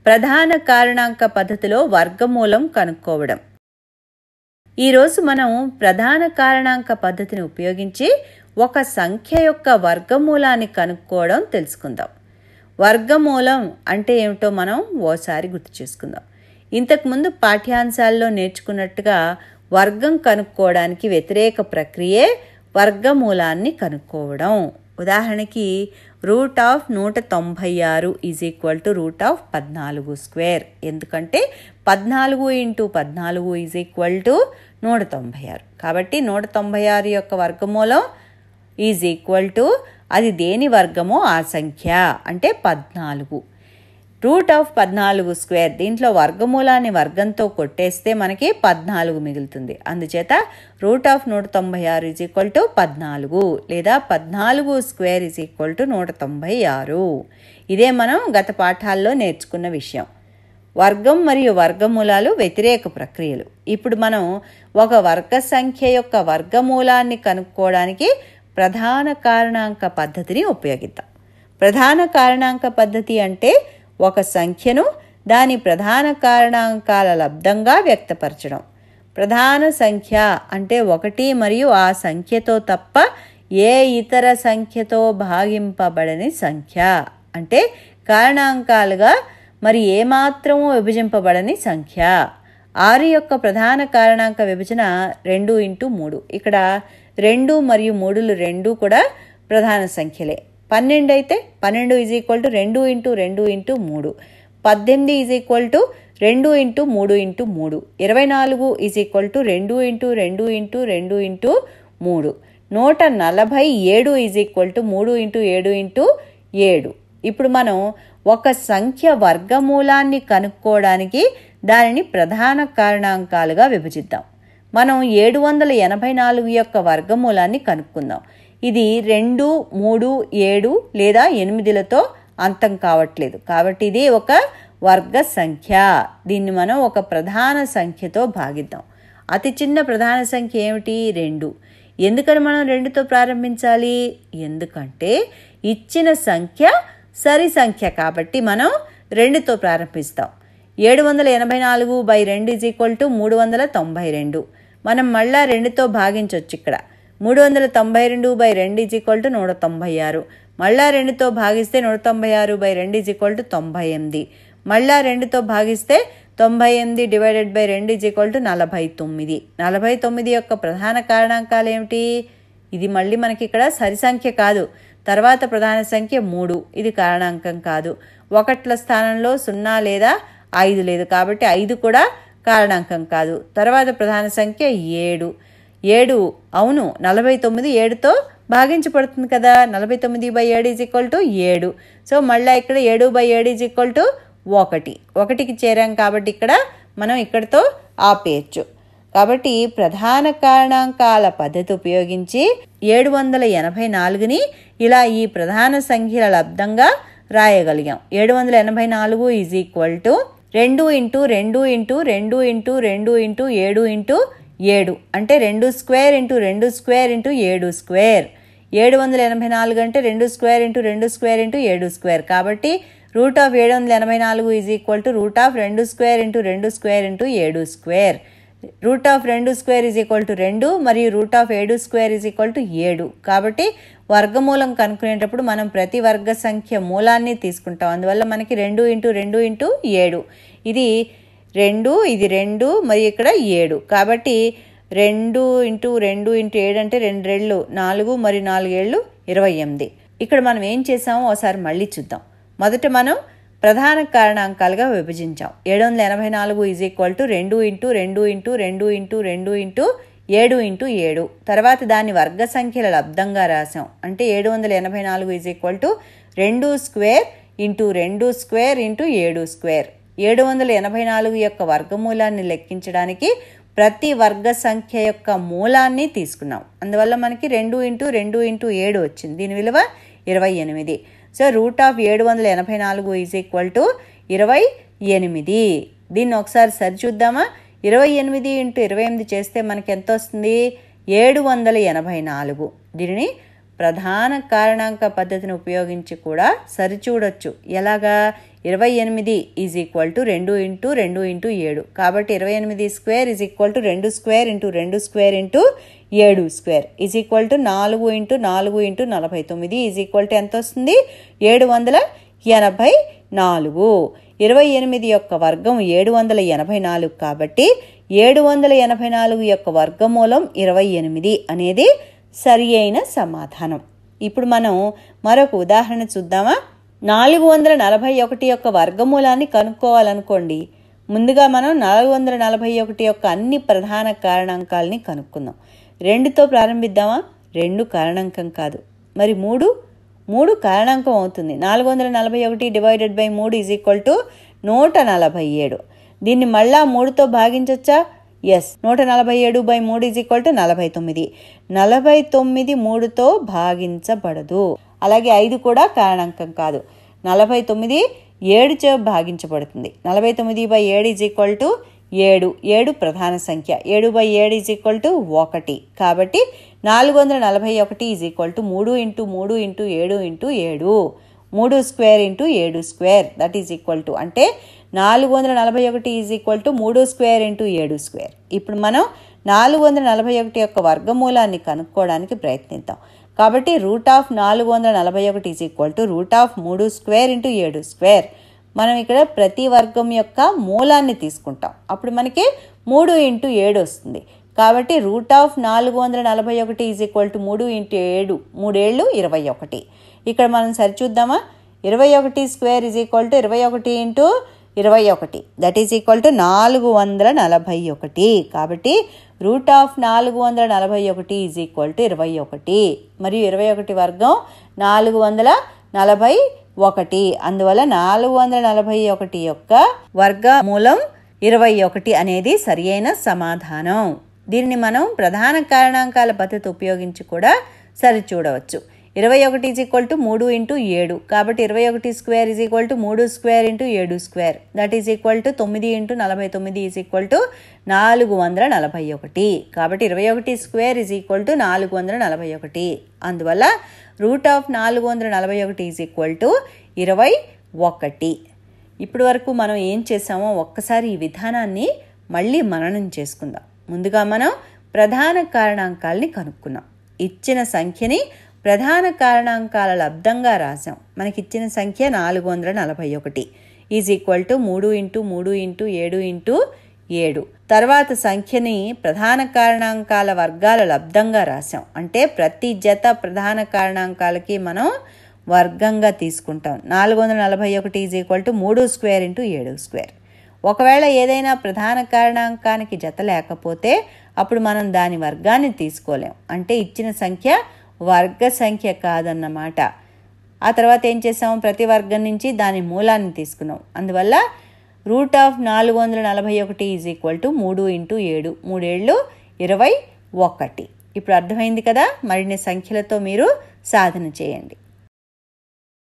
ప్రధాన కారణాంక పద్ధతిలో వర్గమూలం కనుక్కోవడం. ఈరోజు మనం ప్రధాన కారణాంక పద్ధతిని ఉపయోగించి ఒక సంఖ్య యొక్క వర్గమూలాన్ని కనుక్కోవడం తెలుసుకుందాం. వర్గమూలం అంటే ఏమిటో మనం ఓసారి గుర్తు చేసుకుందాం. ఇంతకుముందు పాఠ్యాంశాల్లో నేర్చుకున్నట్టుగా వర్గం కనుక్కోవడానికి వ్యతిరేక ప్రక్రియే వర్గమూలాన్ని కనుక్కోవడం. ఉదాహరణకి √196 √14². ఎందుకంటే 14 × 14 196. కాబట్టి 196 యొక్క వర్గమూలం అది దేని వర్గమో ఆ సంఖ్య అంటే 14. √14² దీంట్లో వర్గమూలాన్ని వర్గంతో కొట్టేస్తే మనకి 14 మిగులుతుంది. అందుచేత √196 14 లేదా 14² 196. ఇదే మనం గత పాఠాల్లో నేర్చుకున్న విషయం. వర్గం మరియు వర్గమూలాలు వ్యతిరేక ప్రక్రియలు. ఇప్పుడు మనం ఒక వర్గ సంఖ్య యొక్క వర్గమూలాన్ని కనుక్కోవడానికి ప్రధాన కారణాంక పద్ధతిని ఉపయోగిద్దాం. ప్రధాన కారణాంక పద్ధతి అంటే ఒక సంఖ్యను దాని ప్రధాన కారణాంకాల లబ్దంగా వ్యక్తపరచడం. ప్రధాన సంఖ్య అంటే 1 మరియు ఆ సంఖ్యతో తప్ప ఏ ఇతర సంఖ్యతో భాగింపబడని సంఖ్య. అంటే కారణాంకాలుగా మరి ఏమాత్రమూ విభజింపబడని సంఖ్య. 6 యొక్క ప్రధాన కారణాంక విభజన 2 × 3. ఇక్కడ 2 మరియు 3లు రెండూ కూడా ప్రధాన సంఖ్యలే. 12 అయితే 12 2 × 2 × 3. 18 2 × 2 × 3. 24 2 × 2 × 2 × 3. 147 3 × 7 × 7. ఇప్పుడు మనం ఒక సంఖ్య వర్గమూలాన్ని కనుక్కోవడానికి దానిని ప్రధాన కారణాంకాలుగా విభజిద్దాం. మనం 784 యొక్క వర్గమూలాన్ని కనుక్కుందాం. ఇది 2, 3, 7 లేదా 8లతో అంతం కావట్లేదు. కాబట్టి ఇది ఒక వర్గ సంఖ్య. దీన్ని మనం ఒక ప్రధాన సంఖ్యతో భాగిద్దాం. అతి చిన్న ప్రధాన సంఖ్య ఏమిటి? 2. ఎందుకని మనం 2తో ప్రారంభించాలి? ఎందుకంటే ఇచ్చిన సంఖ్య సరి సంఖ్య కాబట్టి మనం 2తో ప్రారంభిస్తాం. 784/2 392. మనం మళ్ళా 2తో భాగించవచ్చు. ఇక్కడ 392/2 196. మళ్ళా 2తో భాగిస్తే 196/2 98. మళ్ళా 2తో భాగిస్తే 98/2 49. 49 యొక్క ప్రధాన కారణాంకాలు ఏమిటి? ఇది మళ్ళీ మనకి ఇక్కడ సరి సంఖ్య కాదు. తర్వాత ప్రధాన సంఖ్య 3. ఇది కారణాంకం కాదు. 1ల స్థానంలో 0 లేదా 5 లేదు కాబట్టి 5 కూడా కారణాంకం కాదు. తర్వాత ప్రధాన సంఖ్య 7. 7 అవును 49 7తో భాగించబడుతుంది కదా. 49/7 7. సో మళ్ళీ ఇక్కడ 7/7 1. 1కి చేరాం కాబట్టి ఇక్కడ మనం ఇక్కడితో ఆపేయచ్చు. కాబట్టి ప్రధాన కారణాంకాల పద్ధతి ఉపయోగించి 784ని ఇలా ఈ ప్రధాన సంఖ్యల లబ్దంగా రాయగలిగాం. 784 2 × 2 × 2 × 2 × 7 × 7 అంటే 2² × 2² × 7². 784 అంటే 2² × 2² × 7². కాబట్టి √784 √2² × 2² × 7². √2² 2 మరియు √7² 7. కాబట్టి వర్గమూలం కనుక్కునేటప్పుడు మనం ప్రతి వర్గ సంఖ్య మూలాన్ని తీసుకుంటాం. అందువల్ల మనకి 2 × 2 × 7. ఇది 2, ఇది 2 మరియు ఇక్కడ 7. కాబట్టి 2 × 2 × 7 అంటే 2 రెళ్ళు 4 మరియు 4 ఏళ్ళు 28. ఇక్కడ మనం ఏం చేసామో ఒకసారి మళ్ళీ చూద్దాం. మొదట మనం ప్రధాన కారణాంకాలుగా విభజించాం. 784 2 × 2 × 2 × 2 × 7. తర్వాత దాన్ని వర్గ సంఖ్యల లబ్దంగా రాసాం. అంటే 784 2² × 2² × 7². 784 యొక్క వర్గమూలాన్ని లెక్కించడానికి ప్రతి వర్గ సంఖ్య యొక్క మూలాన్ని తీసుకున్నాం. అందువల్ల మనకి 2 × 2 × 7 వచ్చింది. దీని విలువ 28. సో √784 28. దీన్ని ఒకసారి సరిచూద్దామా? 28 × 28 చేస్తే మనకి ఎంత వస్తుంది? 784. దీనిని ప్రధాన కారణాంక పద్ధతిని ఉపయోగించి కూడా సరిచూడొచ్చు. ఎలాగా? 28 is equal to 2 into 2 into 7. కాబట్టి 28 square is equal to 2 square into 2 square into 7 square is equal to 4 into 4 into 49 is equal to ఎంత వస్తుంది? 784. 28 యొక్క వర్గం 784 కాబట్టి 784 యొక్క వర్గమూలం 28 అనేది సరి అయిన సమాధానం. ఇప్పుడు మనం మరొక ఉదాహరణ చూద్దామా? 441 యొక్క వర్గమూలాన్ని కనుక్కోవాలనుకోండి. ముందుగా మనం 441 యొక్క అన్ని ప్రధాన కారణాంకాలని కనుక్కుందాం. 2తో ప్రారంభిద్దామా? 2 కారణాంకం కాదు. మరి 3 కారణాంకం అవుతుంది. 441 divided by 3 is equal to 147. దీన్ని మళ్ళా 3తో భాగించచ్చా? Yes. 147 by 3 is equal to 49. 49 3తో భాగించబడదు. అలాగే 5 కూడా కారణాంకం కాదు. 49 7చే భాగించబడుతుంది. 49 బై 7 ఈజ్ ఈక్వల్ టు 7. 7 ప్రధాన సంఖ్య. 7 బై 7 ఈజ్ ఈక్వల్ టు 1. కాబట్టి 441 is equal to 3 into 3 into 7 into 7. 3 square into 7 square that is equal to అంటే 441 is equal to 3 square into 7 square. ఇప్పుడు మనం 441 యొక్క వర్గమూలాన్ని కనుక్కోవడానికి ప్రయత్నిద్దాం. కాబట్టి root of 441 is equal to root of 3 square into 7 square. మనం ఇక్కడ ప్రతి వర్గం యొక్క మూలాన్ని తీసుకుంటాం. అప్పుడు మనకి 3 ఇంటూ 7 వస్తుంది. కాబట్టి root of 441 is equal to 3 into 7. 3 ఏళ్ళు 21. ఇక్కడ మనం సరిచూద్దామా? 21 square is equal to 21 into 21 that is equal to 441. కాబట్టి root of 441 is equal to 21. మరియు 21 వర్గం 441. అందువల్ల 441 యొక్క వర్గమూలం 21 అనేది సరి అయిన సమాధానం. దీనిని మనం ప్రధాన కారణాంకాల పద్ధతి ఉపయోగించి కూడా సరిచూడవచ్చు. 21 ఈజ్ ఈక్వల్ టు 3 ఇంటూ 7. కాబట్టి 21 square is equal to 3 square into 7 square that is equal to 9 into 49 is equal to 441. కాబట్టి 21 స్క్వేర్ ఈజ్ ఈక్వల్ టు 441. అందువల్ల root of 441 is equal to 21. ఇప్పటి వరకు మనం ఏం చేసామో ఒక్కసారి ఈ విధానాన్ని మళ్ళీ మననం చేసుకుందాం. ముందుగా మనం ప్రధాన కారణాంకాలని కనుక్కున్నాం. ఇచ్చిన సంఖ్యని ప్రధాన కారణాంకాల లబ్దంగా రాసాం. మనకిచ్చిన సంఖ్య 441 is equal to 3 into 3 into 7 into 7. తర్వాత సంఖ్యని ప్రధాన కారణాంకాల వర్గాల లబ్దంగా రాసాం. అంటే ప్రతి జత ప్రధాన కారణాంకాలకి మనం వర్గంగా తీసుకుంటాం. 441 is equal to 3 square into 7 square. ఒకవేళ ఏదైనా ప్రధాన కారణాంకానికి జత లేకపోతే అప్పుడు మనం దాని వర్గాన్ని తీసుకోలేం. అంటే ఇచ్చిన సంఖ్య వర్గ సంఖ్య కాదన్నమాట. ఆ తర్వాత ఏం చేసాము? ప్రతి వర్గం నుంచి దాని మూలాన్ని తీసుకున్నాం. అందువల్ల root of 441 is equal to 3 into 7. 3 ఏళ్ళు 21. ఇప్పుడు అర్థమైంది కదా? మరిన్ని సంఖ్యలతో మీరు సాధన చేయండి.